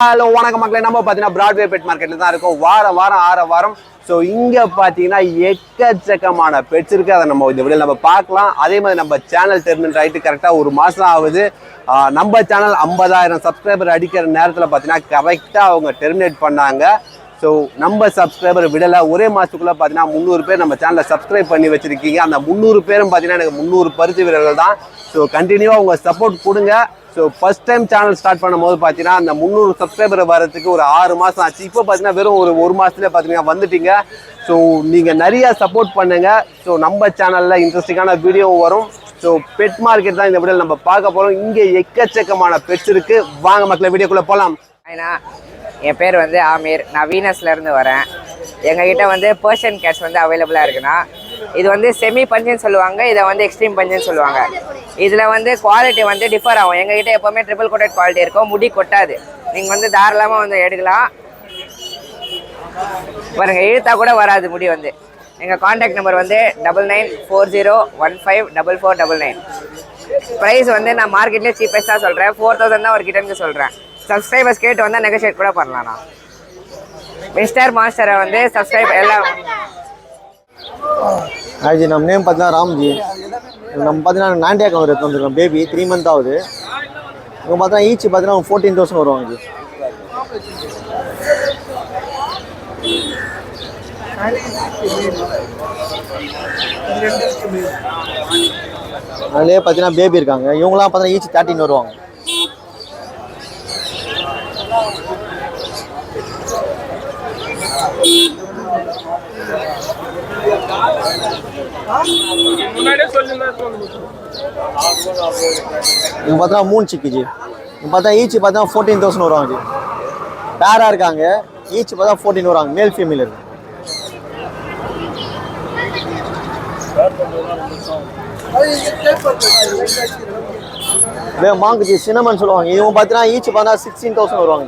Hello வணக்கம் மக்களே, நம்ம பார்த்தீங்கன்னா பிராட்வே பெட் மார்க்கெட்டில் தான் இருக்கும். வாரம் வாரம் ஸோ இங்கே பார்த்தீங்கன்னா எக்கச்சக்கமான பெட்ஸ் இருக்குது. அதை நம்ம இந்த வீடியோ நம்ம பார்க்கலாம். அதே மாதிரி நம்ம சேனல் டெர்மினேட் ஆகிட்டு கரெக்டாக ஒரு மாதம் ஆகுது. நம்ம சேனல் 50,000 சப்ஸ்கிரைபர் அடிக்கிற நேரத்தில் பார்த்தீங்கன்னா கரெக்டாக அவங்க டெர்மினேட் பண்ணாங்க. ஸோ நம்ம சப்ஸ்கிரைபர் விடலை. ஒரே மாதத்துக்குள்ளே பார்த்தீங்கன்னா 300 பேர் நம்ம சேனலை சப்ஸ்கிரைப் பண்ணி வச்சுருக்கீங்க. அந்த 300 பேரும் பார்த்தீங்கன்னா எனக்கு 300 பரிசு வீரர்கள் தான். ஸோ கண்டினியூவாக உங்கள் சப்போர்ட் கொடுங்க. So first time channel start பண்ணும்போது பார்த்தீங்கன்னா அந்த 300 சப்ஸ்கிரைபர் வரதுக்கு ஒரு 6 மாதம் ஆச்சு. இப்போ பார்த்தீங்கன்னா வெறும் ஒரு மாதத்துலேயே பார்த்தீங்கன்னா வந்துட்டீங்க. ஸோ நீங்கள் நிறையா சப்போர்ட் பண்ணுங்கள். ஸோ நம்ம சேனலில் இன்ட்ரெஸ்டிங்கான வீடியோ வரும். ஸோ பெட் மார்க்கெட் தான் இந்த வீடியோவில் நம்ம பார்க்க போகிறோம். இங்கே எக்கச்சக்கமான பெட்ஸ் இருக்குது. வாங்க மக்களை வீடியோக்குள்ளே போகலாம். என் பேர் வந்து ஆமீர். நான் வீனஸ்லேருந்து வரேன். எங்ககிட்ட வந்து பர்ஷியன் கேட்ஸ் வந்து அவைலபிளாக இருக்குன்னா, இது வந்து செமி பஞ்சுன்னு சொல்லுவாங்க, இதை வந்து எக்ஸ்ட்ரீம் பஞ்சுன்னு சொல்லுவாங்க. இதில் வந்து குவாலிட்டி வந்து டிஃபர் ஆகும். எங்ககிட்ட எப்போவுமே ட்ரிபிள் கோட்டட் குவாலிட்டி இருக்கும், முடி கொட்டாது. நீங்கள் வந்து தாராளமாக வந்து எடுக்கலாம். பாருங்கள், இழுத்தா கூட வராது முடி வந்து. எங்கள் காண்டாக்ட் நம்பர் வந்து 9940154499. ப்ரைஸ் வந்து நான் மார்க்கெட்லேயே சீப்பஸ்ட்டாக சொல்கிறேன். 4000 தான் ஒரு கிட்டனுக்கு சொல்கிறேன். சப்ஸ்கிரைபர்ஸ் கேட்டு வந்தால் நெகோஷியேட் கூட பண்ணலாம். நான் மிஸ்டர் மாஸ்டரை வந்து சப்ஸ்கிரைப் எல்லாம். ஆயிடுச்சு. நம்ம நேம் பார்த்தீங்கன்னா ராம்ஜி. நம்ம பார்த்தீங்கன்னா நாண்டியா கவர் எடுத்து வந்துருக்கோம். பேபி 3 மந்த் ஆகுது. இவங்க பார்த்தீங்கன்னா ஈச் பார்த்தீங்கன்னா 14,000 வருவாங்க. அதுலேயே பார்த்தீங்கன்னா பேபி இருக்காங்க. இவங்களாம் பார்த்தீங்கன்னா ஈச் 13 வருவாங்க. இவங்க பார்த்தா 3 சிக்குஜி. இவங்க பார்த்தா ஈச் பார்த்தா 14,000 வருவாங்க. பேரா இருக்காங்க. ஈச் பார்த்தா 14 வருவாங்க. மேல் ஃபீமேல் இருக்கு. மாங்குச்சி சினமன் சொல்லுவாங்க. இவங்க பார்த்தீங்கன்னா ஈச் பார்த்தா 16,000 வருவாங்க.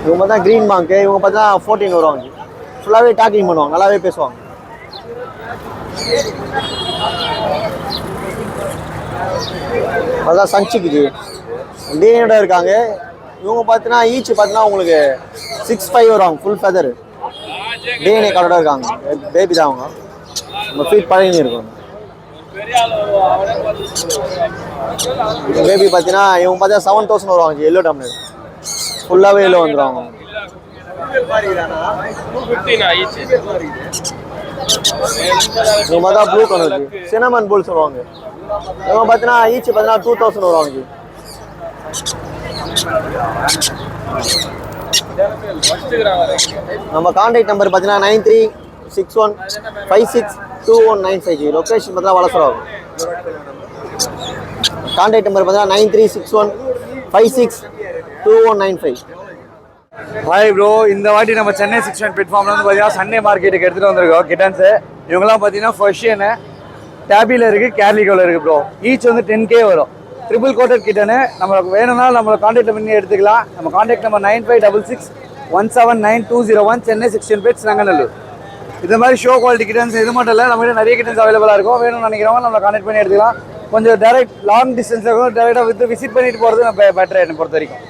இவங்க பார்த்தா கிரீன் மாங்கு. இவங்க பார்த்தா 14 வருவாங்க. ஃபுல்லாகவே டாக்கிங் பண்ணுவாங்க, நல்லாவே பேசுவாங்க. அதான் சஞ்சிக்குது டேனோட இருக்காங்க. இவங்க பார்த்தீங்கன்னா ஈச் பார்த்தீங்கன்னா உங்களுக்கு 6'5" வருவாங்க. ஃபுல் ஃபெதர் டேனே கலரோட இருக்காங்க. பேபி தான் அவங்க. நம்ம ஃபீட் பழகினு இருக்கும். பேபி பார்த்தீங்கன்னா இவங்க பார்த்தா 7,000 வருவாங்க. எல்லோ டம்ளர் ஃபுல்லாகவே எல்லோ வந்துடுவாங்க. இவங்க பார்த்தா ப்ளூ கலர் சினமன் புல் சொல்லுவாங்க. இவங்க பார்த்தீங்கன்னா ஈச் பார்த்தீங்கன்னா 2,000 வருவாங்க. நம்ம கான்டாக்ட் நம்பர் பார்த்தீங்கன்னா 9361562195. லொக்கேஷன் பார்த்தீங்கன்னா வளசரம். கான்டாக்ட் நம்பர் பார்த்தீங்கன்னா 9361562195. ஹாய் ப்ரோ, இந்த வாட்டி நம்ம சென்னை 6 பிளாட்ஃபார்ம்ல வந்து பார்த்தீங்கன்னா சண்டே மார்க்கெட்டுக்கு எடுத்துகிட்டு வந்திருக்கோம் கிட்டன்ஸு. இவங்கெல்லாம் பார்த்தீங்கன்னா ஃபர்ஷியனு டேபியில் இருக்குது, கேர்லிகோவில் இருக்குது ப்ரோ. ஈச் வந்து 10K வரும். ட்ரிபிள் கோட்டட் கிட்டனு. நம்மளுக்கு வேணும்னா நம்மளை கான்டாக்ட் பண்ணி எடுத்துக்கலாம். நம்ம contact number 9566179201, Chennai 6 pets Nanganallur. இது மாதிரி ஷோ குவாலிட்டி கிட்டன்ஸ் இது மட்டும் இல்லை, நம்மகிட்ட நிறைய கிட்டன்ஸ் அவைலபிளாக இருக்கும். வேணும்னு நினைக்கிறவங்க நம்மளை கான்டாக்ட் பண்ணி எடுத்துக்கலாம். கொஞ்சம் டேரெக்ட் லாங் டிஸ்டன்ஸ் இருக்கும், டேரெக்டாக விசிட் பண்ணிட்டு போகிறது நம்ம பெட்டர் என்னை பொறுத்த வரைக்கும்.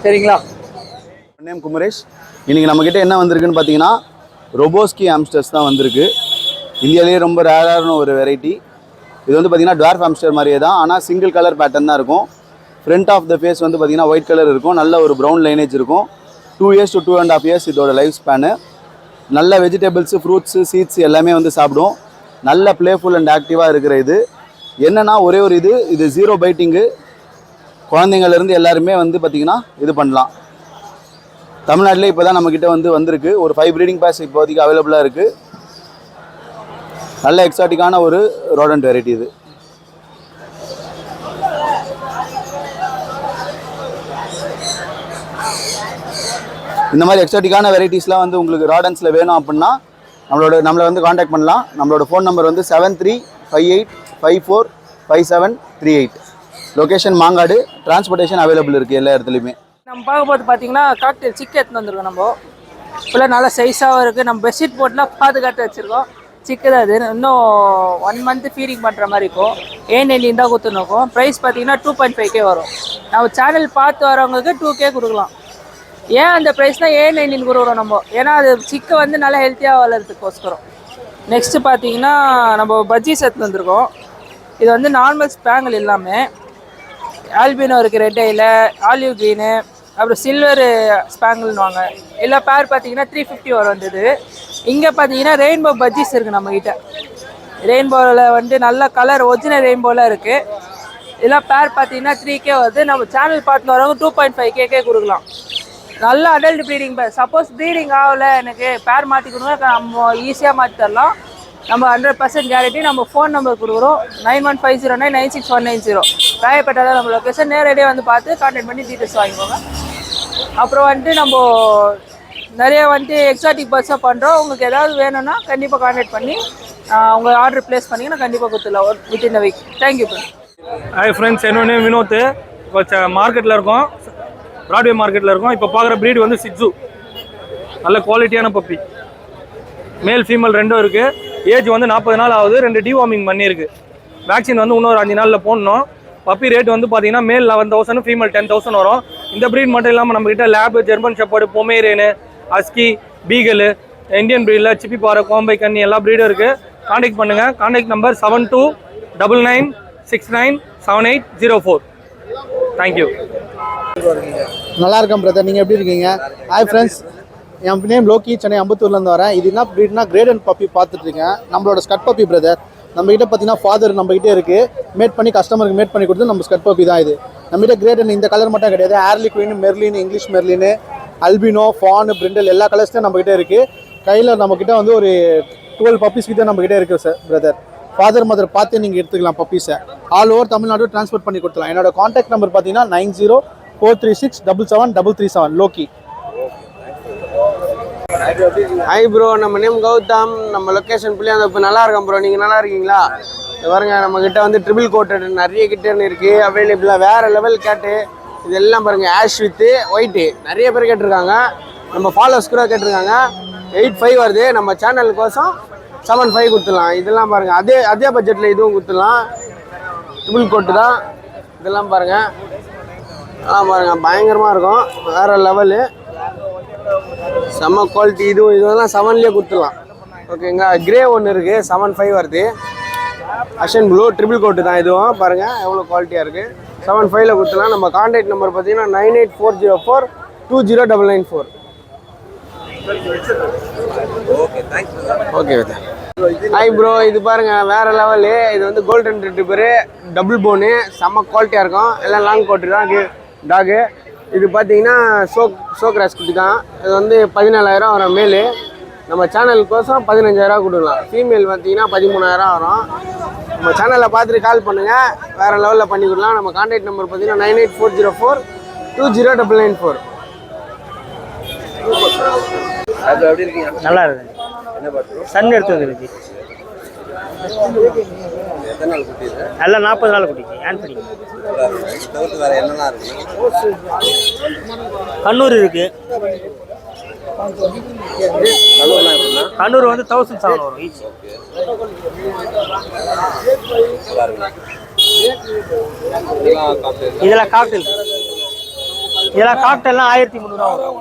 சரிங்களா? நேம் குமரேஷ். இன்றைக்கி நம்மக்கிட்ட என்ன வந்திருக்குன்னு பார்த்தீங்கன்னா ரொபோஸ்கி ஆம்ஸ்டர்ஸ் தான் வந்திருக்கு. இந்தியாவிலேயே ரொம்ப ரேரான ஒரு வெரைட்டி. இது வந்து பார்த்திங்கன்னா டுவார்ஃப் ஆம்ஸ்டர் மாதிரியே தான், ஆனால் சிங்கிள் கலர் பேட்டர்ன் தான் இருக்கும். ஃப்ரண்ட் ஆஃப் த ஃபேஸ் வந்து பார்த்திங்கன்னா ஒயிட் கலர் இருக்கும். நல்ல ஒரு ப்ரௌன் லைனேஜ் இருக்கும். 2 years to 2.5 years இதோட லைஃப் ஸ்பேனு. நல்ல வெஜிடபிள்ஸு, ஃப்ரூட்ஸு, சீட்ஸ் எல்லாமே வந்து சாப்பிடும். நல்ல ப்ளேஃபுல் அண்ட் ஆக்டிவாக இருக்கிற இது. என்னென்னா ஒரே ஒரு இது 0 பைட்டிங்கு. குழந்தைங்கள்லேருந்து எல்லாருமே வந்து பார்த்திங்கன்னா இது பண்ணலாம். தமிழ்நாட்டிலே இப்போ தான் நம்மக்கிட்ட வந்திருக்கு. ஒரு 5 ப்ரீடிங் பேட்ச் இப்போதைக்கு அவைலபிளாக இருக்குது. நல்ல எக்ஸாட்டிக்கான ஒரு ரோடன்ட் வெரைட்டி இது. இந்த மாதிரி எக்ஸாட்டிக்கான வெரைட்டிஸ்லாம் வந்து உங்களுக்கு ராடன்ஸில் வேணும் அப்படின்னா நம்மளை வந்து காண்டாக்ட் பண்ணலாம். நம்மளோட ஃபோன் நம்பர் வந்து 7358545738. லொக்கேஷன் மாங்காடு. டிரான்ஸ்போர்ட்டேஷன் அவைலபிள் இருக்குது எல்லா இடத்துலையுமே. நம்ம பார்க்கும்போது பார்த்தீங்கன்னா காக்டெயில் சிக்கு எடுத்துன்னு வந்துருக்கோம். நம்ம ஃபுல்லாக நல்லா சைஸாகவும் இருக்குது. நம்ம பெட்ஷீட் போட்டுலாம் பாதுகாத்து வச்சுருக்கோம். சிக்குது. அது இன்னும் 1 மந்த் ஃபீடிங் பண்ணுற மாதிரி இருக்கும். A19 தான் கொடுத்துருக்கோம். ப்ரைஸ் பார்த்தீங்கன்னா 2.5K வரும். நம்ம சேனல் பார்த்து வரவங்களுக்கு 2K கொடுக்கலாம். ஏன் அந்த ப்ரைஸ்னால் A19 கொடுக்குறோம் நம்ம, ஏன்னா அது சிக்கை வந்து நல்லா ஹெல்த்தியாக வளர்கிறதுக்கோஸ்கரம். நெக்ஸ்ட்டு பார்த்தீங்கன்னா நம்ம பஜ்ஜி செட் வந்திருக்கோம். இது வந்து நார்மல் ஸ்பேங்கிள் எல்லாமே ஆல்பினோ இருக்குது, ரெட் ஐயில் ஆலிவ் க்ரீனு, அப்புறம் சில்வர் ஸ்பேங்கிள்னுவாங்க. எல்லா பேர் பார்த்தீங்கன்னா 350 வரும் வந்தது. இங்கே பார்த்தீங்கன்னா ரெயின்போ பஜ்ஜிஸ் இருக்குது நம்மக்கிட்ட. ரெயின்போவில் வந்து நல்ல கலர் ஒரிஜினல் ரெயின்போவில் இருக்குது. இதெல்லாம் பேர் பார்த்தீங்கன்னா 3K வருது. நம்ம சேனல் பார்த்து வரவங்க 2.5K கொடுக்கலாம். நல்ல அடல்ட் ப்ரீடிங் பேர். சப்போஸ் ப்ரீடிங் ஆகலை எனக்கு பேர் மாற்றி கொடுங்க, நம்ம ஈஸியாக மாற்றி தரலாம். நம்ம 100% கேரண்டி. நம்ம ஃபோன் நம்பர் கொடுக்குறோம் 9150996190. ராயப்பேட்டை தான் நம்ம லொக்கேஷன். நேரடியாக வந்து பார்த்து கான்டாக்ட் பண்ணி டீட்டெயில்ஸ் வாங்கிக்கோங்க. அப்புறம் வந்துட்டு நம்ம நிறைய வந்துட்டு எக்ஸாட்டிக் பர்ட்ஸாக பண்ணுறோம். உங்களுக்கு ஏதாவது வேணும்னா கண்டிப்பாக கான்டாக்ட் பண்ணி உங்கள் ஆர்டர் ப்ளேஸ் பண்ணிங்கன்னா கண்டிப்பாக கொடுத்துடலாம் within a week. Thank you friends. Hi friends, என்னோட வினோத். இப்போ மார்க்கெட்டில் இருக்கோம், பிராட்வே மார்க்கெட்டில் இருக்கோம். இப்போ பார்க்குற ப்ரீடு வந்து சிட்ஸு. நல்ல குவாலிட்டியான பப்பி, மேல் ஃபீமேல் ரெண்டும் இருக்குது. ஏஜ் வந்து 40 நாள் ஆகுது. 2 டிவார்மிங் பண்ணியிருக்கு. வேக்சின் வந்து இன்னொரு 5 நாளில் போடணும். பப்பி ரேட் வந்து பார்த்தீங்கன்னா மேல் 11,000, ஃபீமேல் 10,000 வரும். இந்த ப்ரீட் மட்டும் இல்லாமல் நம்மக்கிட்ட lab, German shepherd, Pomeranian, அஸ்கி, பீகலு, Indian ப்ரீடில் சிப்பி பாறை, கோம்பை கன்னி எல்லா ப்ரீடும் இருக்குது. கான்டாக்ட் பண்ணுங்கள். Contact number 7299697804. தேங்க்யூ. நல்லா இருக்கேன் பிரதர், நீங்கள் எப்படி இருக்கீங்க? ஹாய் ஃப்ரெண்ட்ஸ், என் நேம் லோக்கி, சென்னை அம்பத்தூர்லேருந்து வரேன். இது என்ன ப்ரீட்னா கிரேட் அண்ட் பப்பி பார்த்துட்ருக்கேன். நம்மளோட ஸ்கட் பப்பி பிரதர். நம்மகிட்ட பார்த்தீங்கன்னா ஃபாதர் நம்மகிட்டே இருக்குது. மேட் பண்ணி கஸ்டமருக்கு மேட் பண்ணி கொடுத்து நம்ம ஸ்கட் பப்பி தான் இது. நம்மகிட்ட கிரேட் அண்ட் இந்த கலர் மட்டும் கிடையாது. Early queen, merle, English merle, albino, fawn, brindle எல்லா கலர்ஸ்லையும் நம்மகிட்ட இருக்குது. கையில் நம்மக்கிட்ட வந்து ஒரு 12 பப்பீஸ் கிட்ட நம்மகிட்ட இருக்குது சார் பிரதர். ஃபாதர் மதர் பார்த்து நீங்கள் எடுத்துக்கலாம் பப்பீஸை. ஆல் ஓவர் தமிழ்நாடு ட்ரான்ஸ்போர்ட் பண்ணி கொடுத்துலாம். என்னோட காண்டாக்ட் நம்பர் பார்த்தீங்கன்னா 9043677737 லோக்கி. ஹாய் ப்ரோ, நம்ம நேம் கௌதம். நம்ம லொக்கேஷன் புள்ளியாந்தோப்பு. நல்லா இருக்கோம் ப்ரோ, நீங்கள் நல்லா இருக்கீங்களா? பாருங்க, நம்மக்கிட்ட வந்து ட்ரிபிள் கோட்டட் நிறைய கிட்டன்னு இருக்குது அவைலபிளாக. வேறு லெவல் கேட்டு இதெல்லாம் பாருங்கள். ஆஷ் வித்து ஒயிட்டு நிறைய பேர் கேட்டிருக்காங்க. நம்ம ஃபாலோவர்ஸ் கூட கேட்டிருக்காங்க. 85 வருது. நம்ம சேனலுக்கோசம் 75 கொடுத்துடலாம். இதெல்லாம் பாருங்கள், அதே பட்ஜெட்டில் இதுவும் கொடுத்துடலாம். ட்ரிபிள் கோட்டு தான் இதெல்லாம் பாருங்கள். பாருங்கள், பயங்கரமாக இருக்கும். வேறு லெவலு, செம்ம குவாலிட்டி. இதுவெல்லாம் 7லேயே கொடுத்துடலாம். ஓகேங்களா? கிரே ஒன்று இருக்குது, 75 வருது. அஷன் ப்ளூ ட்ரிபிள் கோட்டு தான் இதுவும். பாருங்கள் எவ்வளோ குவாலிட்டியாக இருக்குது. 75ல் கொடுத்துடலாம். நம்ம கான்டாக்ட் நம்பர் பார்த்தீங்கன்னா 9840420994. ஓகே. ஹாய் ப்ரோ, இது பாருங்கள் வேறு லெவலு. இது வந்து கோல்டன் ரிட்ரீவர் டபுள் போனு, செம்ம குவாலிட்டியாக இருக்கும். எல்லாம் லாங் கோட்டு தான் டாகு. இது பார்த்தீங்கன்னா சோக்ராஸ் குட்டி தான். இது வந்து 14,000 வரும் மேலு. நம்ம சேனலுக்கோசம் 15,000 கொடுக்கலாம். ஃபீமேல் பார்த்தீங்கன்னா 13,000 வரும். நம்ம சேனலில் பார்த்துட்டு கால் பண்ணுங்கள், வேறு லெவலில் பண்ணி கொடுக்கலாம். நம்ம கான்டாக்ட் நம்பர் பார்த்தீங்கன்னா 9840420994. அது எப்படி இருக்கீங்க? நல்லா இருக்கு. சன் எடுத்து வந்துருக்கு. எத்தனை நாள் குட்டி இது? எல்லாம் 40 நாள் குட்டிக்கு. ஏன் பண்ணி தவிர்த்து வேறு என்னெல்லாம் இருக்கு? கண்ணூர் இருக்கு. கண்ணூர் வந்து 1,700 வரும் ஈச். இதெல்லாம் காக்டெயில். இதெல்லாம் காக்டெல்லாம் 1300 வரும்.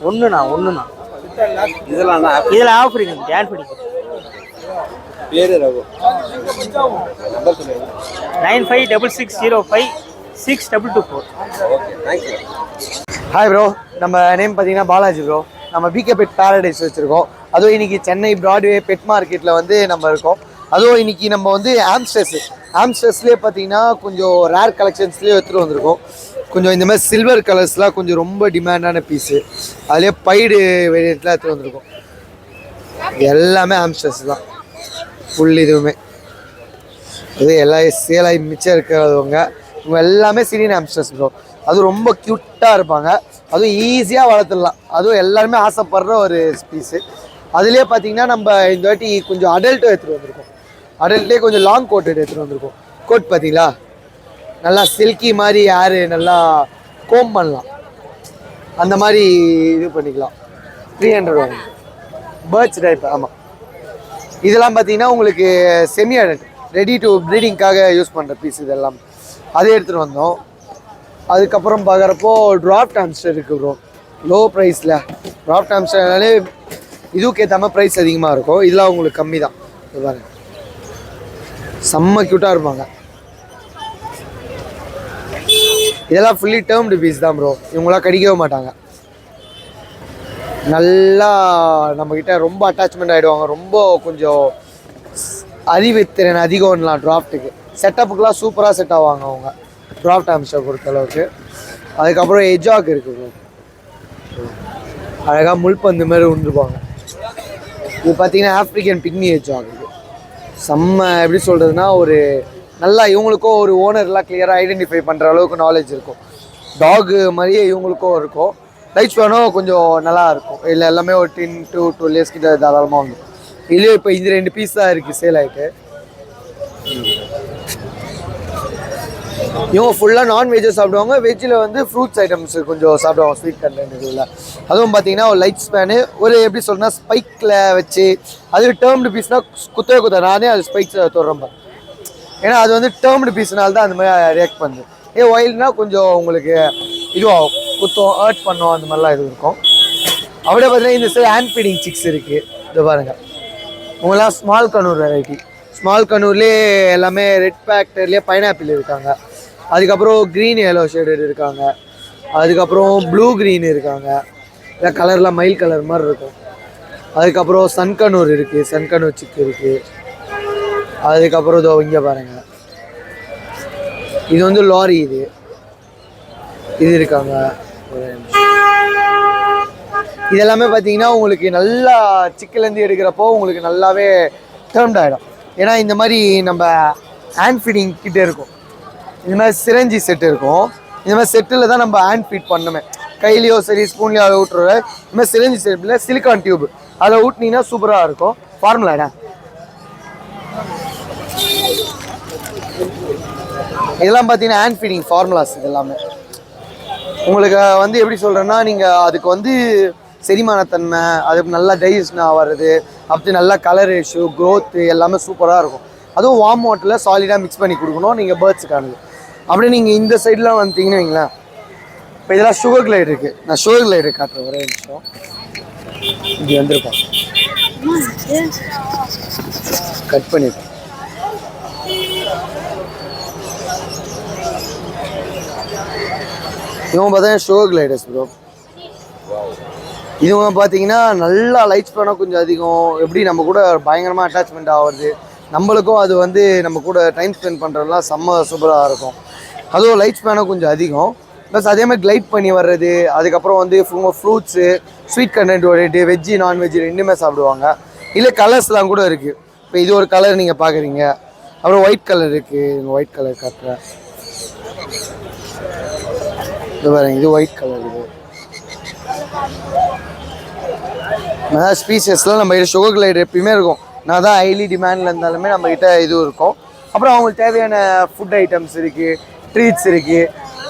ஒன்றுண்ணா. இதெல்லாம் ஆஃபரிங் ஏன் பண்ணி பேரு ரகு. நம்பர் சொல்லுங்க. 9566056224. Okay, thank you. ஹாய் ப்ரோ, நம்ம நேம் பார்த்தீங்கன்னா பாலாஜி ப்ரோ. நம்ம பிகே பெட் பேரடைஸ் வச்சுருக்கோம். அதுவும் இன்றைக்கி சென்னை பிராட்வே பெட் மார்க்கெட்டில் வந்து நம்ம இருக்கோம். அதுவும் இன்றைக்கி நம்ம வந்து ஆம்ஸ்டர்ஸ்லேயே பார்த்தீங்கன்னா கொஞ்சம் ரேர் கலெக்ஷன்ஸ்லேயே எடுத்துகிட்டு வந்திருக்கோம். கொஞ்சம் இந்த மாதிரி சில்வர் கலர்ஸ்லாம் கொஞ்சம் ரொம்ப டிமாண்டான பீஸு. அதுலேயே பைடு வேரியண்ட்லாம் எடுத்துகிட்டு வந்திருக்கோம். எல்லாமே ஆம்ஸ்டர்ஸ் தான் ஃபுல். இதுவுமே இது எல்லாம் சேலாய் மிச்சம் இருக்கிறவங்க இவங்க எல்லாமே சிரியன் ஆம்ஸ்டர்ஸ் ப்ரோ. அதுவும் ரொம்ப க்யூட்டாக இருப்பாங்க. அதுவும் ஈஸியாக வளர்த்துடலாம். அதுவும் எல்லாருமே ஆசைப்படுற ஒரு பீஸு. அதுலேயே பார்த்தீங்கன்னா நம்ம இந்த வாட்டி கொஞ்சம் அடல்ட்டும் எடுத்துகிட்டு வந்திருக்கோம். அடல்ட்லேயே கொஞ்சம் லாங் கோட் எடுத்துகிட்டு வந்திருக்கோம். கோட் பார்த்தீங்களா, நல்லா சில்கி மாதிரி யார் நல்லா கோம் பண்ணலாம், அந்த மாதிரி இது பண்ணிக்கலாம். 300 வரும். Birds type. ஆமாம், இதெல்லாம் பார்த்தீங்கன்னா உங்களுக்கு செமி அடல்ட் ரெடி டு ப்ரீடிங்காக யூஸ் பண்ணுற பீஸ் இதெல்லாம் அதே எடுத்துகிட்டு வந்தோம். அதுக்கப்புறம் பார்க்குறப்போ ட்ராஃப்ட் ஹாம்ஸ்டர் இருக்குது ப்ரோ. லோ ப்ரைஸில் ட்ராஃப்ட் ஹாம்ஸ்டர்னாலே இதுக்கு ஏற்ற மாதிரி ப்ரைஸ் அதிகமாக இருக்கும். இதெல்லாம் உங்களுக்கு கம்மி தான். பாருங்க செம்ம க்யூட்டாக இருப்பாங்க. இதெல்லாம் ஃபுல்லி டேர்ம்டு பீஸ் தான் ப்ரோ. இவங்களாம் கடிக்கவே மாட்டாங்க. நல்லா நம்மக்கிட்ட ரொம்ப அட்டாச்மெண்ட் ஆகிடுவாங்க. ரொம்ப கொஞ்சம் அறிவுத்திறன் அதிகம்லாம் டிராஃப்ட்டுக்கு. செட்டப்புக்கெலாம் சூப்பராக செட் ஆவாங்க அவங்க டிராஃப்ட் ஹாம்ஸ்டர் பொறுத்தளவுக்கு. அதுக்கப்புறம் எஜாக் இருக்குது ப்ரோ. அழகாக முள்பந்து மாதிரி உண்டுருப்பாங்க. இது பார்த்தீங்கன்னா ஆஃப்ரிக்கன் பிக்மி எஜாக். இது செம்ம எப்படி சொல்கிறதுனா ஒரு நல்லா இவங்களுக்கும் ஒரு ஓனர்லாம் கிளியராக ஐடென்டிஃபை பண்ணுற அளவுக்கு நாலேஜ் இருக்கும். டாகு மாதிரியே இவங்களுக்கும் இருக்கும். லைஃப் ஸ்பேனும் கொஞ்சம் நல்லா இருக்கும். இல்லை எல்லாமே ஒரு 10 to 12 years கிட்ட தாராளமாக வந்துடும். இதுலேயே இப்போ இந்த 2 பீஸ் தான் இருக்குது சேல் ஆகிட்டு. இவங்க ஃபுல்லாக நான்வெஜ்ஜை சாப்பிடுவாங்க. வெஜ்ஜில் வந்து ஃப்ரூட்ஸ் ஐட்டம்ஸ் கொஞ்சம் சாப்பிடுவாங்க. ஸ்வீட் கண்டென்ட் இதில் அதுவும் பார்த்தீங்கன்னா ஒரு லைட் ஸ்பேனு ஒரு எப்படி சொல்கிறேன்னா ஸ்பைக்கில் வச்சு அது டேர்ம்டு பீஸ்னால் குத்தவே குத்த நானே அது ஸ்பைக்ஸ் தொடுறேன். ஏன்னா அது வந்து டேர்ம்டு பீஸ்னால தான் அந்த மாதிரி ரியாக்ட் பண்ணுது. ஒயில்டுனா கொஞ்சம் உங்களுக்கு இதுவாகும், குத்தம் ஹர்ட் பண்ணோம் அந்த மாதிரிலாம் இது இருக்கும். அப்படியே பார்த்தீங்கன்னா இந்த சைடு ஹேண்ட் ஃபீடிங் சிக்ஸ் இருக்குது. இது பாருங்கள் உங்களாம் ஸ்மால் கனூர் வெரைட்டி. ஸ்மால் கனூர்லேயே எல்லாமே ரெட் ஃபேக்டர்லேயே பைனாப்பிள் இருக்காங்க. அதுக்கப்புறம் க்ரீன் எல்லோ ஷேடட் இருக்காங்க. அதுக்கப்புறம் ப்ளூ க்ரீன் இருக்காங்க. இல்லை கலர்லாம் மயில் கலர் மாதிரி இருக்கும். அதுக்கப்புறம் சன்கனூர் இருக்குது. சன்கனூர் சிக்கு இருக்குது. அதுக்கப்புறம் இதோ இங்கே பாருங்கள் இது வந்து லாரி. இது இருக்காங்க. இதெல்லாமே பார்த்தீங்கன்னா உங்களுக்கு நல்லா சிக்கிலேருந்து எடுக்கிறப்போ உங்களுக்கு நல்லாவே டேர்ம்ட் ஆகிடும். ஏன்னா இந்த மாதிரி நம்ம ஹேண்ட் ஃபீடிங் கிட்டே இருக்கும். இந்த மாதிரி சிரஞ்சி செட் இருக்கும். இந்த மாதிரி செட்டில் தான் நம்ம ஹேண்ட் ஃபீட் பண்ணுமே. கையிலையோ சரி ஸ்பூன்லேயோ அதை ஊட்டுற இந்த மாதிரி சிரஞ்சி செட்டில் சிலிக்கான் டியூப் அதில் ஊட்டினீங்கன்னா சூப்பராக இருக்கும். ஃபார்முலாடா இதெல்லாம் பார்த்தீங்கன்னா ஹேண்ட் ஃபீடிங் ஃபார்முலாஸ். இது எல்லாமே உங்களுக்கு வந்து எப்படி சொல்கிறேன்னா நீங்கள் அதுக்கு வந்து செரிமானத்தன்மை அது நல்லா டைஜஷன் ஆகிறது அப்படி நல்லா கலர் ரேஷியோ க்ரோத்து எல்லாமே சூப்பராக இருக்கும். அதுவும் வார்ம் வாட்டரில் சாலிடாக மிக்ஸ் பண்ணி கொடுக்கணும் நீங்கள் பேர்ட்ஸுக்கானது. அப்படியே நீங்கள் இந்த சைட்லாம் வந்துட்டிங்கன்னு வைங்களேன். இப்போ இதெல்லாம் சுகர் கிளைட் இருக்குது. நான் சுகர் கிளைடு காட்டுறேன் ஒரே நிமிஷம். இப்படி வந்திருப்பேன் கட் பண்ணிப்பேன். இவங்க பார்த்தீங்கன்னா சுகர் கிளைடர்ஸ் ப்ரோ. இதுவங்க பார்த்தீங்கன்னா நல்லா லைட் ஸ்பேனாக கொஞ்சம் அதிகம். எப்படி நம்ம கூட பயங்கரமாக அட்டாச்மெண்ட் ஆகுது. நம்மளுக்கும் அது வந்து நம்ம கூட டைம் ஸ்பெண்ட் பண்ணுறதுலாம் செம்ம சூப்பராக இருக்கும். அதுவும் லைட் ஸ்பேனாக கொஞ்சம் அதிகம். ப்ளஸ் அதே மாதிரி கிளைட் பண்ணி வர்றது. அதுக்கப்புறம் வந்து ஃப்ரூட்ஸு ஸ்வீட் கண்டென்ட் ஓடிட்டு வெஜ்ஜு நான்வெஜ்ஜு ரெண்டுமே சாப்பிடுவாங்க. இல்லை கலர்ஸ்லாம் கூட இருக்குது. இப்போ இது ஒரு கலர் நீங்கள் பார்க்குறீங்க. அப்புறம் ஒயிட் கலர் இருக்குது. இந்த ஒயிட் கலர் காட்டுறேன். இது பாருங்க இது ஒயிட் கலர். இது நிறையா ஸ்பீஷஸ்லாம் நம்மகிட்ட சுகர் கிளைட் எப்பயுமே இருக்கும். நான் தான் ஹைலி டிமாண்டில் இருந்தாலுமே நம்மக்கிட்ட இதுவும் இருக்கும். அப்புறம் அவங்களுக்கு தேவையான ஃபுட் ஐட்டம்ஸ் இருக்குது. ட்ரீட்ஸ் இருக்குது.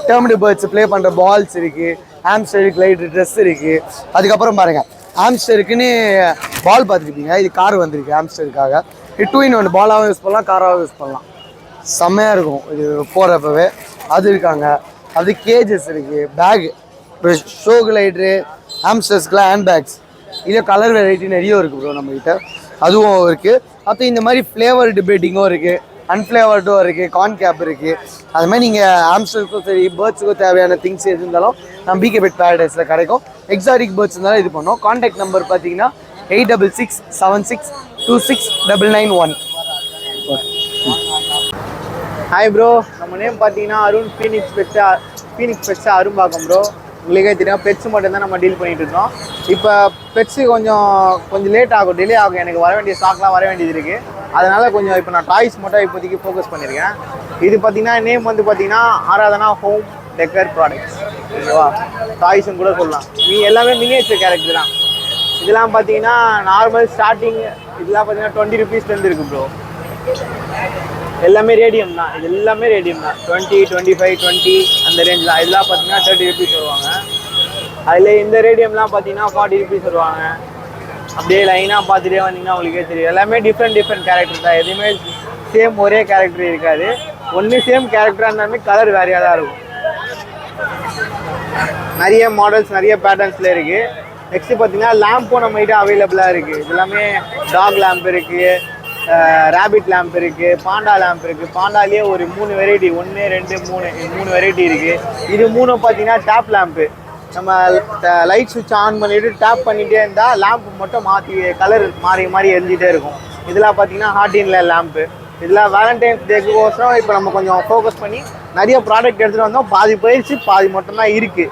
டேர்ம்டு பேர்ட்ஸ் ப்ளே பண்ணுற பால்ஸ் இருக்குது. ஹாம்ஸ்டர் கிளைட் ட்ரெஸ் இருக்குது. அதுக்கப்புறம் பாருங்கள் ஹாம்ஸ்டருக்குன்னு பால் பார்த்துக்கிட்டீங்க. இது கார் வந்திருக்கு ஹாம்ஸ்டருக்காக. இது 2 in 1 பாலாகவும் யூஸ் பண்ணலாம் காராகவும் யூஸ் பண்ணலாம். செம்மையாக இருக்கும் இது போகிறப்பவே. அது இருக்காங்க. அது கேஜஸ் இருக்குது. பேகு ஷோ கிளைட்ரு ஹாம்ஸ்டர்ஸ்க்குலாம் ஹேண்ட் பேக்ஸ். இதே கலர் வெரைட்டி நிறைய இருக்குது ப்ரோ நம்மக்கிட்ட. அதுவும் இருக்குது. அப்புறம் இந்த மாதிரி ஃப்ளேவர்டு பெட்டிங்கும் இருக்குது. அன்ஃப்ளேவர்டும் இருக்குது. கார்ன் கேப் இருக்குது. அது மாதிரி நீங்கள் ஹாம்ஸ்டருக்கும் சரி பேர்ட்ஸுக்கும் தேவையான திங்ஸ் எது இருந்தாலும் நம்ம பிகே பெட் பேரடைஸில் கிடைக்கும். எக்ஸாட்டிக் பேர்ட்ஸ் இருந்தாலும் இது பண்ணோம். கான்டாக்ட் நம்பர் பார்த்தீங்கன்னா 8667626991. ஹாய் ப்ரோ, நம்ம நேம் பார்த்தீங்கன்னா Arun Phoenix beds Arumbakkam bro. உங்களுக்கே தெரியும் பெட்ஸ் மட்டும்தான் நம்ம டீல் பண்ணிகிட்டு இருக்கோம். இப்போ பெட்ஸு கொஞ்சம் லேட் ஆகும், டிலே ஆகும். எனக்கு வர வேண்டிய ஸ்டாக்லாம் வர வேண்டியது இருக்குது. அதனால் கொஞ்சம் இப்போ நான் டாய்ஸ் மட்டும் இப்போதைக்கு ஃபோக்கஸ் பண்ணியிருக்கேன். இது பார்த்தீங்கன்னா நேம் வந்து பார்த்தீங்கன்னா ஆராதனா ஹோம் டெக்கர் ப்ராடக்ட்ஸ். ஓகேவா, டாய்ஸும் கூட சொல்லலாம். எல்லாமே மினியேச்சர் கேரக்டர் தான். இதெல்லாம் பார்த்தீங்கன்னா நார்மல் ஸ்டார்டிங் இதெல்லாம் பார்த்தீங்கன்னா 20 rupeesலேருந்து இருக்குது ப்ரோ. எல்லாமே ரேடியம் தான். இது எல்லாமே ரேடியம் தான். 20, 25, 20 அந்த ரேஞ்ச் தான். இதெல்லாம் பார்த்தீங்கன்னா 30 rupees வருவாங்க. அதில் இந்த ரேடியம்லாம் பார்த்தீங்கன்னா 40 rupees வருவாங்க. அப்படியே லைனாக பார்த்துட்டே வந்தீங்கன்னா உங்களுக்கே தெரியும். எல்லாமே டிஃப்ரெண்ட் கேரக்டர் தான், எதுவுமே சேம் ஒரே கேரக்டர் இருக்காது. ஒன்று சேம் கேரக்டராக இருந்தாலுமே கலர் வேறையாக தான் இருக்கும். நிறைய மாடல்ஸ் நிறைய பேட்டர்ன்ஸில் இருக்குது. நெக்ஸ்ட்டு பார்த்தீங்கன்னா லேம்பும் நம்மகிட்ட அவைலபிளாக இருக்குது. இது எல்லாமே டாக் லேம்ப் இருக்குது, ரேபிட் லேம்ப் இருக்குது, பாண்டா லேம்ப் இருக்குது. பாண்டாலேயே ஒரு 3 வெரைட்டி, 1 2 3 வெரைட்டி இருக்குது. இது 3 பார்த்தீங்கன்னா டேப் லேம்ப்பு. நம்ம லைட் சுவிட்ச் ஆன் பண்ணிவிட்டு டேப் பண்ணிகிட்டே இருந்தால் லேம்ப் மட்டும் மாற்றி கலர் மாறி எரிஞ்சிட்டே இருக்கும். இதெல்லாம் பார்த்தீங்கன்னா ஹார்டினில் லேம்ப்பு. இதெல்லாம் வேலண்டைன்ஸ் டேக்குக்கோசரம் இப்போ நம்ம கொஞ்சம் ஃபோக்கஸ் பண்ணி நிறைய ப்ராடக்ட் எடுத்துகிட்டு வந்தோம். பாதி போயிடுச்சு, பாதி மட்டும்தான் இருக்குது.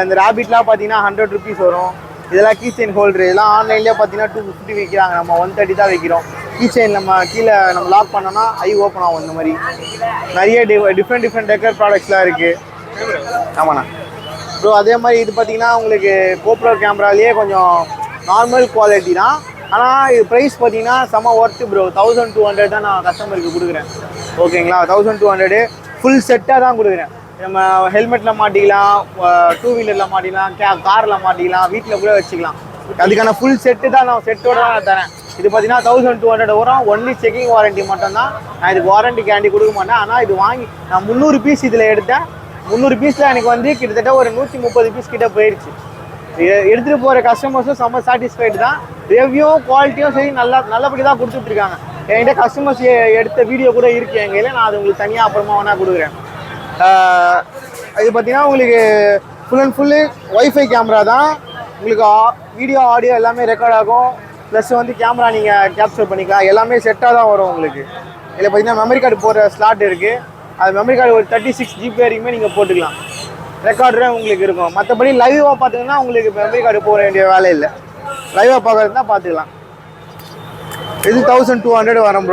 இந்த ரேபிட்லாம் பார்த்தீங்கன்னா 100 rupees வரும். இதெல்லாம் கீ செயின் ஹோல்டர். இதெல்லாம் ஆன்லைன்லேயே பார்த்தீங்கன்னா 250 விற்கிறாங்க. நம்ம 130 தான் விற்கிறோம். கீ செயின் நம்ம கீழே நம்ம லாக் பண்ணோன்னா ஐ ஓப்பன் ஆகும். இந்த மாதிரி நிறைய டிஃப்ரெண்ட் டெக்கர் ப்ராடக்ட்ஸ்லாம் இருக்குது. ஆமாண்ணா ப்ரோ. அதே மாதிரி இது பார்த்தீங்கன்னா உங்களுக்கு கோப்ரோ கேமராலேயே கொஞ்சம் நார்மல் குவாலிட்டி தான். ஆனால் இது ப்ரைஸ் பார்த்தீங்கன்னா செம்ம ஒர்த்து ப்ரோ. 1200 தான் நான் கஸ்டமருக்கு கொடுக்குறேன். ஓகேங்களா, 1200 ஃபுல் செட்டாக தான் கொடுக்குறேன். நம்ம ஹெல்மெட்டில் மாட்டிக்கலாம், 2 வீலரில் மாட்டிக்கலாம், காரில் மாட்டிக்கலாம், வீட்டில் கூட வச்சுக்கலாம். அதுக்கான ஃபுல் செட்டு தான் நான் செட்டோட தான் நான் தரேன். இது பார்த்தீங்கன்னா 1200 வரும். ஒன்லி செக்கிங் வாரண்ட்டி மட்டும்தான். நான் இதுக்கு வாரண்ட்டி கேண்டி கொடுக்க மாட்டேன். ஆனால் இது வாங்கி நான் 300 பீஸ் இதில் எடுத்தேன். 300 பீஸில் எனக்கு வந்து கிட்டத்தட்ட ஒரு 130 பீஸ் கிட்ட போயிடுச்சு. எடுத்துகிட்டு போகிற கஸ்டமர்ஸும் செம்ம சாட்டிஸ்ஃபைடு தான். ரிவ்யூவும் குவாலிட்டியும் சரி நல்லபடி தான் கொடுத்துட்ருக்காங்க. என்கிட்ட கஸ்டமர்ஸ் எடுத்த வீடியோ கூட இருக்குது என் கையில். நான் அது உங்களுக்கு தனியாக அப்புறமா வேணால் கொடுக்குறேன். இது பார்த்தீங்கன்னா உங்களுக்கு full and full wifi camera தான். உங்களுக்கு வீடியோ ஆடியோ எல்லாமே ரெக்கார்ட் ஆகும். ப்ளஸ் வந்து கேமரா நீங்கள் கேப்சர் பண்ணிக்கலாம். எல்லாமே செட்டாக தான் வரும் உங்களுக்கு. இதில் பார்த்தீங்கன்னா மெமரி கார்டு போடுற ஸ்லாட் இருக்குது. அது மெமரி கார்டு ஒரு 36 GB வரைக்குமே நீங்கள் போட்டுக்கலாம். ரெக்கார்டரே உங்களுக்கு இருக்கும். மற்றபடி லைவாக பார்த்துங்கன்னா உங்களுக்கு மெமரி கார்டு போட வேண்டிய வேலை இல்லை. லைவாக பார்க்குறது தான் பார்த்துக்கலாம். இது 1200 வரும்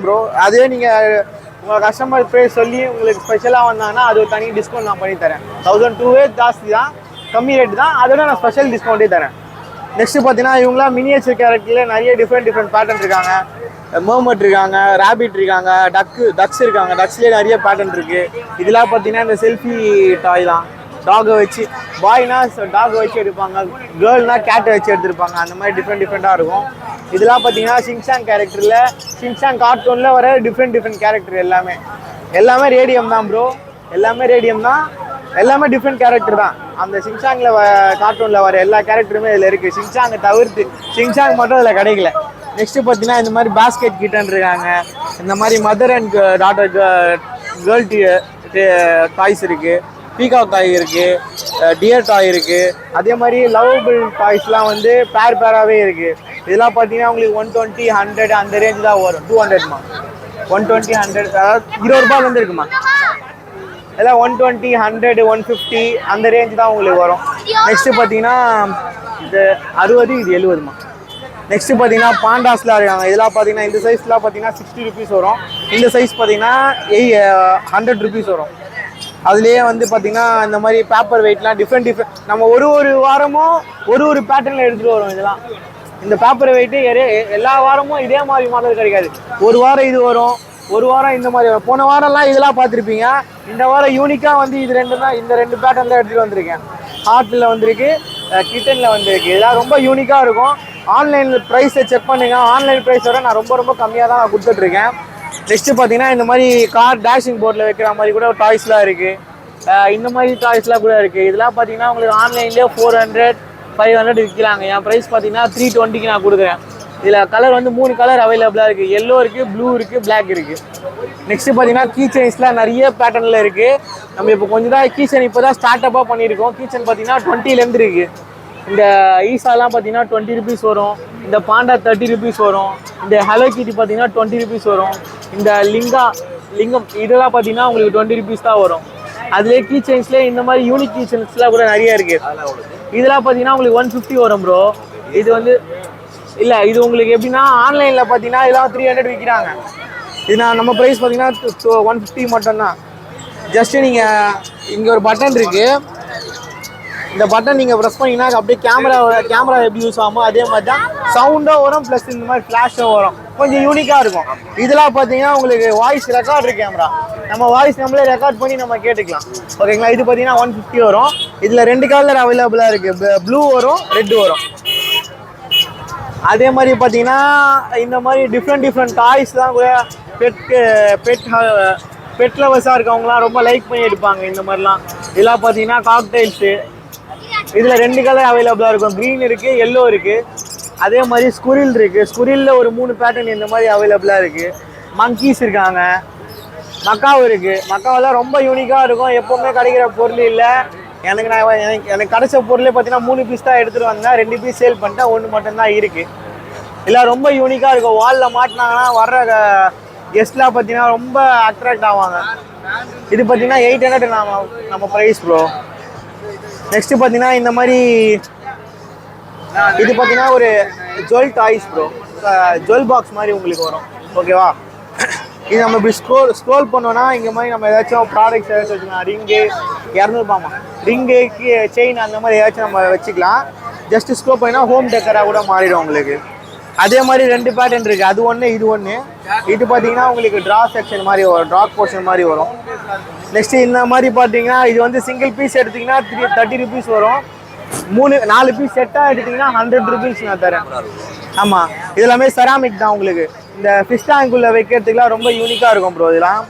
ப்ரோ. அதே நீங்கள் உங்கள் கஸ்டமர் ப்ரைஸ் சொல்லி உங்களுக்கு ஸ்பெஷலாக வந்தாங்கன்னா அது ஒரு தனி டிஸ்கவுண்ட் நான் பண்ணி தரேன். 1200 ஜாஸ்தி தான், கம்மி ரேட்டு தான். அதோட நான் ஸ்பெஷல் டிஸ்கவுண்ட்டே தரேன். நெக்ஸ்ட்டு பார்த்தீங்கன்னா இவங்களாம் மினியேச்சர் கேரக்டரில் நிறைய டிஃப்ரெண்ட் பேட்டர்ன் இருக்காங்க. மர்மட் இருக்காங்க, ரேபிட் இருக்காங்க, டக்ஸ் இருக்காங்க. டக்ஸ்லேயே நிறைய பேட்டர்ன் இருக்குது. இதெல்லாம் பார்த்தீங்கன்னா இந்த செல்ஃபி டாய் தான். டாகை வச்சு பாய்னா டாகை வச்சு எடுப்பாங்க, கேர்ள்னா கேட்டை வச்சு எடுத்துருப்பாங்க. அந்த மாதிரி டிஃப்ரெண்ட்டாக இருக்கும். இதெல்லாம் பார்த்தீங்கன்னா ஷிங்சாங் கேரக்டரில், ஷிங்சாங் கார்ட்டூனில் வர டிஃப்ரெண்ட் கேரக்டர் எல்லாமே ரேடியம் தான் ப்ரோ. எல்லாமே ரேடியம் தான், எல்லாமே டிஃப்ரெண்ட் கேரக்டர் தான். அந்த ஷிங்சாங்கில் கார்ட்டூனில் வர எல்லா கேரக்டருமே இதில் இருக்குது. ஷிங்சாங்கை தவிர்த்து ஷிங்சாங் மட்டும் இதில் கிடைக்கல. நெக்ஸ்ட்டு பார்த்தீங்கன்னா இந்த மாதிரி பாஸ்கெட் கிட்டன் இருக்காங்க. இந்த மாதிரி mother and daughter girl toys இருக்குது. பீகாக் டாய் இருக்குது, டியர் டாய் இருக்குது. அதே மாதிரி லவபிள் டாய்ஸ்லாம் வந்து பேராகவே இருக்குது. இதெல்லாம் பார்த்தீங்கன்னா உங்களுக்கு 120, 100 அந்த ரேஞ்ச் தான் வரும். 200மா 120, 100 அதாவது 20 ரூபாய் இருக்குமா. இதெல்லாம் 120, 100, 150 அந்த ரேஞ்ச் தான் உங்களுக்கு வரும். நெக்ஸ்ட்டு பார்த்தீங்கன்னா இது 60, இது 70மா. நெக்ஸ்ட்டு பார்த்தீங்கன்னா பாண்டாஸ்லாம் இருக்காங்க. இதெல்லாம் பார்த்தீங்கன்னா இந்த சைஸ்லாம் பார்த்தீங்கன்னா 60 rupees வரும். இந்த சைஸ் பார்த்தீங்கன்னா 100 rupees வரும். அதுலேயே வந்து பார்த்தீங்கன்னா இந்த மாதிரி பேப்பர் வெயிட்லாம் டிஃப்ரெண்ட் நம்ம ஒரு வாரமும் ஒரு பேட்டர்னில் எடுத்துகிட்டு வரும். இதெல்லாம் இந்த பேப்பர் வெயிட்டு எல்லா வாரமும் இதே மாதிரி மாடல் கிடைக்காது. ஒரு வாரம் இது வரும், ஒரு வாரம் இந்த மாதிரி வரும். போன வாரம்லாம் இதெல்லாம் பார்த்துருப்பீங்க. இந்த வாரம் யூனிக்காக வந்து இது இந்த ரெண்டு பேட்டர்ன் தான் எடுத்துகிட்டு வந்திருக்கேன். ஹார்ட்டில் வந்திருக்கு, கிட்டனில் வந்திருக்கு. இதெல்லாம் ரொம்ப யூனிக்காக இருக்கும். ஆன்லைனில் ப்ரைஸை செக் பண்ணுங்க. ஆன்லைன் ப்ரைஸோட நான் ரொம்ப கம்மியாக தான் நான் கொடுத்துட்ருக்கேன். நெக்ஸ்ட்டு பார்த்தீங்கன்னா இந்த மாதிரி கார் டேஷிங் போர்டில் வைக்கிற மாதிரி கூட டாய்ஸ்லாம் இருக்குது. இந்த மாதிரி டாய்ஸ்லாம் கூட இருக்குது. இதெல்லாம் பார்த்தீங்கன்னா உங்களுக்கு ஆன்லைன்லேயே 400, 500 விற்கிறாங்க. என் ப்ரைஸ் பார்த்தீங்கன்னா 320க்கு நான் கொடுக்குறேன். இதில் கலர் வந்து 3 கலர் அவைலபிளாக இருக்குது. எல்லோ இருக்குது, ப்ளூ இருக்குது, பிளாக் இருக்குது. நெக்ஸ்ட்டு பார்த்தீங்கன்னா கீ செயின்ஸ்லாம் நிறைய பேட்டர்னில் இருக்குது. நம்ம இப்போ கொஞ்சம் தான் கீ செயின் இப்போ தான் ஸ்டார்ட் அப்பாக பண்ணியிருக்கோம். கீ செயின் பார்த்தீங்கன்னா 20லேருந்து இருக்குது. இந்த ஈசாலாம் பார்த்தீங்கன்னா 20 rupees வரும். இந்த பாண்டா 30 rupees வரும். இந்த ஹலோ கிட்டி பார்த்தீங்கன்னா 20 rupees வரும். இந்த லிங்கம் இதெல்லாம் பார்த்தீங்கன்னா உங்களுக்கு 20 rupees தான் வரும். அதுலேயே கீ செயின்ஸ்லேயே இந்த மாதிரி யூனிக் கீ செயின்ஸ்லாம் கூட நிறைய இருக்குது. இதெல்லாம் பார்த்தீங்கன்னா உங்களுக்கு 150 வரும் ப்ரோ. இது வந்து இல்லை, இது உங்களுக்கு எப்படின்னா ஆன்லைனில் பார்த்தீங்கன்னா இதெல்லாம் 300 விற்கிறாங்க. இது நம்ம ப்ரைஸ் பார்த்தீங்கன்னா 150 மட்டும்தான். ஜஸ்ட்டு நீங்கள் இங்கே ஒரு பட்டன் இருக்குது. இந்த பட்டன் நீங்கள் ப்ரெஸ் பண்ணிங்கன்னா அப்படியே கேமரா எப்படி யூஸ் ஆகுமோ அதே மாதிரி தான் சவுண்டும் வரும். ப்ளஸ் இந்த மாதிரி ஃப்ளாஷும் வரும். கொஞ்சம் யூனிக்காக இருக்கும். இதெல்லாம் பார்த்தீங்கன்னா உங்களுக்கு வாய்ஸ் ரெக்கார்டர் கேமரா. நம்ம வாய்ஸ் நம்மளே ரெக்கார்ட் பண்ணி நம்ம கேட்டுக்கலாம். ஓகேங்களா. இது பார்த்தீங்கன்னா 150 வரும். இதில் 2 கலர் அவைலபிளாக இருக்குது. ப்ளூ வரும், ரெட் வரும். அதே மாதிரி பார்த்தீங்கன்னா இந்த மாதிரி டிஃப்ரெண்ட் டாய்ஸ் தான் கூட பெட் லவர்ஸாக இருக்கவங்களாம் ரொம்ப லைக் பண்ணி எடுப்பாங்க. இந்த மாதிரிலாம் இதெல்லாம் பார்த்தீங்கன்னா காக்டைல்ஸு, இதில் 2 கலர் அவைலபிளாக இருக்கும். க்ரீன் இருக்குது, எல்லோ இருக்குது. அதே மாதிரி ஸ்குரில் இருக்குது. ஸ்குரிலில் ஒரு 3 பேட்டர்ன் இந்த மாதிரி அவைலபிளாக இருக்குது. மங்கீஸ் இருக்காங்க, மக்காவும் இருக்குது. மக்காவெல்லாம் ரொம்ப யூனிக்காக இருக்கும், எப்போவுமே கிடைக்கிற பொருள் இல்லை. எனக்கு கிடைச்ச பொருளே பார்த்தீங்கன்னா 3 பீஸ் தான் எடுத்துகிட்டு வந்தேன். 2 பீஸ் சேல் பண்ணிட்டேன், 1 மட்டும்தான் இருக்குது. இல்லை ரொம்ப யூனிக்காக இருக்கும். வாலில் மாட்டினாங்கன்னா வர்ற கெஸ்ட்லாம் பார்த்தீங்கன்னா ரொம்ப அட்ராக்ட் ஆவாங்க. இது பார்த்தீங்கன்னா 800 நம்ம ப்ரைஸ் ப்ரோ. நெக்ஸ்ட்டு பார்த்தீங்கன்னா இந்த மாதிரி இது பார்த்தீங்கன்னா ஒரு jewel toys bro. Jewel box மாதிரி உங்களுக்கு வரும். ஓகேவா? இது நம்ம இப்படி ஸ்க்ரோல் பண்ணோன்னா இங்கே மாதிரி நம்ம ஏதாச்சும் ப்ராடக்ட்ஸ் ஏதாச்சும் வச்சுக்கலாம். ரிங்கு 200 ரிங்கு, செயின் அந்த மாதிரி ஏதாச்சும் நம்ம வச்சுக்கலாம். ஜஸ்ட் ஸ்க்ரோல் பண்ணினா ஹோம் டெக்கராக கூட மாறிடும் உங்களுக்கு. அதே மாதிரி 2 பேட்டர்ன் இருக்குது. அது ஒன்று, இது ஒன்று. இது பார்த்தீங்கன்னா உங்களுக்கு ட்ரா செக்ஷன் மாதிரி வரும், ட்ராக் போர்ஷன் மாதிரி வரும். நெக்ஸ்ட்டு இந்த மாதிரி பார்த்தீங்கன்னா இது வந்து சிங்கிள் பீஸ் எடுத்திங்கன்னா 30 ருபீஸ் வரும். 4 பீஸ் செட்டாக எடுத்திங்கன்னா 100 ருபீஸ் நான் தரேன். ஆமாம், இது எல்லாமே செராமிக் தான். உங்களுக்கு இந்த ஃபிஷ் டேங்குள்ளே வைக்கிறதுக்குலாம் ரொம்ப யூனிக்காக இருக்கும் ப்ரோ இதெல்லாம்.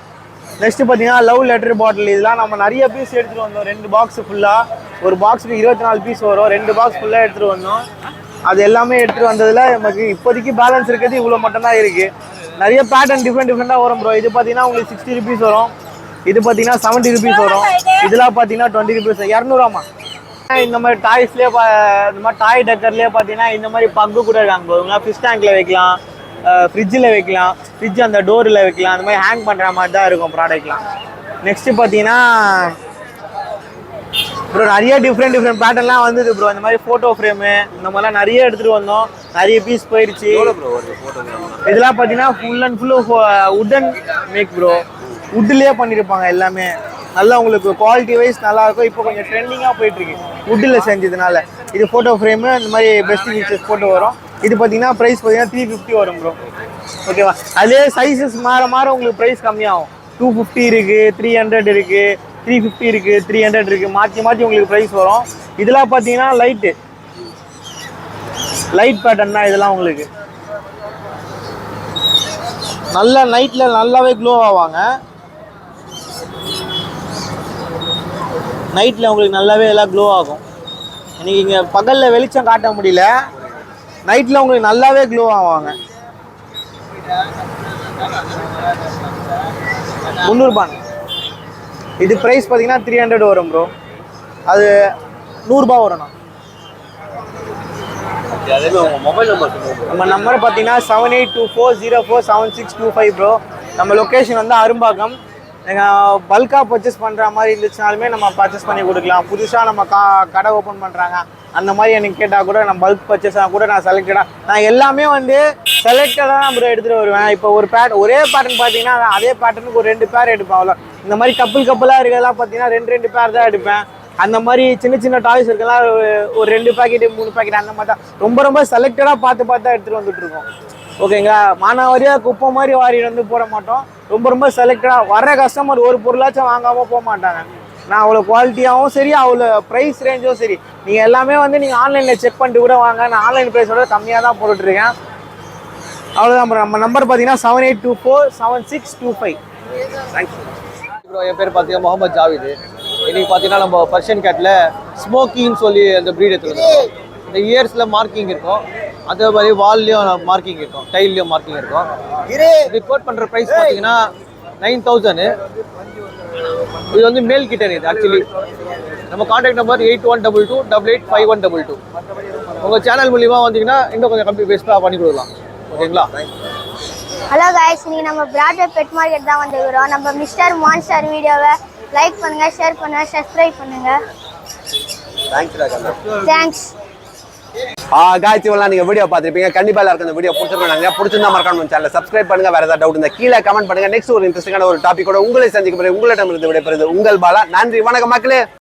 நெக்ஸ்ட்டு பார்த்தீங்கன்னா லவ் லெட்டர் பாட்டில். இதெல்லாம் நம்ம நிறைய பீஸ் எடுத்துகிட்டு வந்தோம். 2 பாக்ஸு ஃபுல்லாக, ஒரு பாக்ஸுக்கு 24 பீஸ் வரும். 2 பாக்ஸ் ஃபுல்லாக எடுத்துகிட்டு வந்தோம். அது எல்லாமே எடுத்துகிட்டு வந்ததில் நமக்கு இப்போதைக்கு பேலன்ஸ் இருக்கிறது இவ்வளோ மட்டும்தான் இருக்குது. நிறைய பேட்டர்ன் டிஃப்ரெண்ட்டாக வரும் ப்ரோ. இது பார்த்தீங்கன்னா உங்களுக்கு 60 ருபீஸ் வரும். இது பார்த்தீங்கன்னா 70 ருபீஸ் வரும். இதெல்லாம் பார்த்தீங்கன்னா 20 ருபீஸ். 200 இந்த மாதிரி டாய்ஸ்லேயே இந்த மாதிரி டாய் டெக்கர்லேயே பார்த்தீங்கன்னா இந்த மாதிரி பக்கு கூட இருக்காங்க ப்ரோ. இவங்களாம் ஃபிஷ் டேங்கில் வைக்கலாம், ஃப்ரிட்ஜில் வைக்கலாம், ஃப்ரிட்ஜ் அந்த டோரில் வைக்கலாம். அந்த மாதிரி ஹேங் பண்ணுற மாதிரி தான் இருக்கும் ப்ராடக்ட்லாம். நெக்ஸ்ட்டு பார்த்தீங்கன்னா ப்ரோ நிறைய டிஃப்ரெண்ட் பேட்டர்ன்லாம் வந்தது ப்ரோ. இந்த மாதிரி ஃபோட்டோ ஃப்ரேமு இந்த மாதிரிலாம் நிறைய எடுத்துகிட்டு வந்தோம். நிறைய பீஸ் போயிடுச்சு. இதெல்லாம் பார்த்தீங்கன்னா full and full wooden make bro. வுட்லேயே பண்ணியிருப்பாங்க எல்லாமே. நல்லா உங்களுக்கு குவாலிட்டி வைஸ் நல்லாயிருக்கும். இப்போ கொஞ்சம் ட்ரெண்டிங்காக போயிட்டுருக்கு வுட்டில் செஞ்சதுனால. இது ஃபோட்டோ ஃப்ரேமு இந்த மாதிரி பெஸ்ட் ஃபீச்சர்ஸ் போட்டு வரும். இது பார்த்தீங்கன்னா ப்ரைஸ் பார்த்தீங்கன்னா 350 வரும் ப்ரோ. ஓகேவா? அதே சைஸஸ் மாற உங்களுக்கு ப்ரைஸ் கம்மியாகும். 250 இருக்குது, 300 இருக்குது, 350 இருக்குது, 300 இருக்குது. மாற்றி உங்களுக்கு ப்ரைஸ் வரும். இதெல்லாம் பார்த்தீங்கன்னா லைட் பேட்டர்ன் தான். இதெல்லாம் உங்களுக்கு நல்லா நைட்டில் நல்லாவே க்ளோ ஆவாங்க. நைட்டில் உங்களுக்கு நல்லாவே எல்லாம் க்ளோ ஆகும். இன்றைக்கி இங்கே பகலில் வெளிச்சம் காட்ட முடியல, நைட்டில் உங்களுக்கு நல்லாவே க்ளோ ஆவாங்க. 300 இது ப்ரைஸ் பார்த்தீங்கன்னா 300 வரும் ப்ரோ. அது 100 வரும்ண்ணா. நம்ம நம்பர் பார்த்தீங்கன்னா 7824047625 ப்ரோ. நம்ம லொக்கேஷன் வந்து அரும்பாக்கம். நீங்கள் பல்காக பர்ச்சேஸ் பண்ணுற மாதிரி இருந்துச்சுனாலுமே நம்ம பர்ச்சேஸ் பண்ணி கொடுக்கலாம். புதுசாக நம்ம கடை ஓப்பன் பண்ணுறாங்க அந்த மாதிரி எனக்கு கேட்டால் கூட நான் பல்க் பர்ச்சேஸாக கூட நான் நான் எல்லாமே வந்து செலக்டடாக தான் ப்ரோ எடுத்துகிட்டு வருவேன். இப்போ ஒரு ஒரே பேட்டர்ன் பார்த்தீங்கன்னா அதே பேட்டர்னுக்கு ஒரு 2 பேர் எடுப்பேன் அவ்வளோ. இந்த மாதிரி கப்பலாக இருக்கிறதெல்லாம் பார்த்தீங்கன்னா 2 பேர் தான் எடுப்பேன். அந்த மாதிரி சின்ன டாய்ஸ் இருக்கலாம் ஒரு 2 பாக்கெட்டு 3 பாக்கெட் அந்த மாதிரி தான் ரொம்ப செலக்டடாக பார்த்து தான் எடுத்துகிட்டு வந்துட்டுருக்கோம். ஓகேங்களா? மானாவாரியாக குப்பை மாதிரி வாரிட்டு வந்து போட மாட்டோம். ரொம்ப செலக்டடாக வர்ற கஸ்டமர் ஒரு பொருளாச்சும் வாங்காமல் போக மாட்டாங்க. நான் அவ்வளோ குவாலிட்டியாகவும் சரி, அவ்வளோ ப்ரைஸ் ரேஞ்சும் சரி, நீங்கள் எல்லாமே வந்து நீங்கள் ஆன்லைனில் செக் பண்ணிட்டு கூட வாங்க. நான் ஆன்லைன் ப்ரைஸோட கம்மியாக தான் போட்டுட்ருக்கேன். அவ்வளோதான் ப்ரோ. நம்ம நம்பர் பார்த்தீங்கன்னா 78247625. Thanks bro. என் பேர் பார்த்தீங்கன்னா முகமது ஜாவிது. இன்றைக்கி பார்த்தீங்கன்னா நம்ம பர்ஷியன் கேட்டில் ஸ்மோக்கின்னு சொல்லி அந்த ப்ரீட் எடுத்துருக்கோம். இந்த இயர்ஸில் மார்க்கிங் இருக்கும், அதே மாதிரி வால்லையும் மார்க்கிங் இருக்கும், டைல்லையும் மார்க்கிங் இருக்கும். இது கோட் பண்ணுற ப்ரைஸ் பார்த்தீங்கன்னா 9000. இது வந்து மேல் கிட்டர். இது ஆக்சுவலி நம்ம கான்டாக்ட் நம்பர் 8122885122. உங்கள் சேனல் மூலிமா வந்தீங்கன்னா இன்னும் கொஞ்சம் கம்மி பெஸ்ட்டாக பண்ணி கொடுக்கலாம். ஓகேங்களா? ஹலோ காய்ஸ், நீங்கள் நம்ம பிராட்வே பெட் மார்க்கெட் தான் வந்துக்கிறோம். நம்ம மிஸ்டர் மான்ஸ்டர் வீடியோவை லைக் பண்ணுங்கள், ஷேர் பண்ணுங்கள், சப்ஸ்கிரைப் பண்ணுங்கள். தேங்க்ஸ். காய்ச்சி நீங்க வீடியோ பார்த்துருப்பீங்க. கண்டிப்பா எல்லாருக்கும் இந்த வீடியோ பிடிச்சிருந்தா மறக்காம சேனலை சப்ஸ்கிரைப் பண்ணுங்க. வேற ஏதாவது டவுட் இருந்தா கீழே கமெண்ட் பண்ணுங்க. நெக்ஸ்ட் ஒரு இன்ட்ரெஸ்டிங்கான ஒரு டாபிக்கோட உங்களை சந்திக்க போறேன். உங்களிடம் இருந்து விடைபெறுவது உங்கள் பாலா. நன்றி, வணக்கம் மக்களே.